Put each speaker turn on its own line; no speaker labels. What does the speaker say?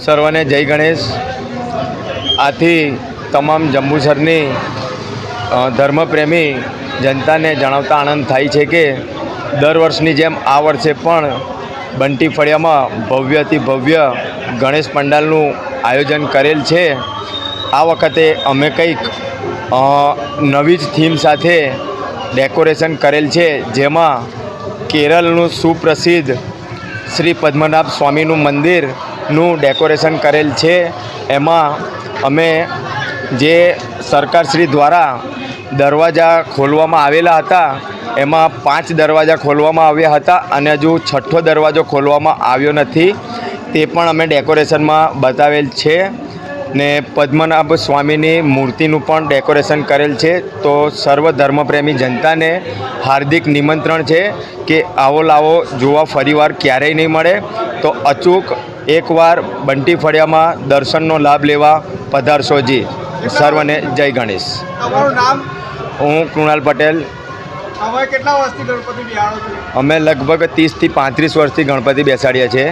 સર્વને જય ગણેશ। આથી તમામ જંબુસરની ધર્મપ્રેમી જનતાને જણાવતા આનંદ થાય છે કે દર વર્ષની જેમ આ વર્ષે પણ બંટી ફળિયામાં ભવ્યથી ભવ્ય ગણેશ પંડાલનું આયોજન કરેલ છે। આ વખતે અમે કંઈક નવી જ થીમ સાથે ડેકોરેશન કરેલ છે, જેમાં કેરળનું સુપ્રસિદ્ધ શ્રી પદ્મનાભ સ્વામીનું મંદિરનું ડેકોરેશન કરેલ છે। એમાં અમે જે સરકારશ્રી દ્વારા દરવાજા ખોલવામાં આવેલા હતા, એમાં 5 દરવાજા ખોલવામાં આવ્યા હતા અને હજુ 6થો દરવાજો ખોલવામાં આવ્યો નથી, તે પણ અમે ડેકોરેશનમાં બતાવેલ છે। ને પદ્મનાભ સ્વામીની મૂર્તિનું પણ ડેકોરેશન કરેલ છે। તો સર્વ ધર્મપ્રેમી જનતાને હાર્દિક નિમંત્રણ છે કે આવો લાવો જોવા ફરીવાર ક્યારેય નહીં મળે, તો અચૂક એકવાર બંટી ફળિયામાં દર્શનનો લાભ લેવા પધારશોજી। સર્વને જય ગણેશ।
તમારું નામ?
હું કૃણાલ પટેલ।
હવે કેટલા વર્ષથી ગણપતિ બિહારો છો?
અમે લગભગ 30 થી 35 વર્ષથી ગણપતિ બેસાડ્યા છે।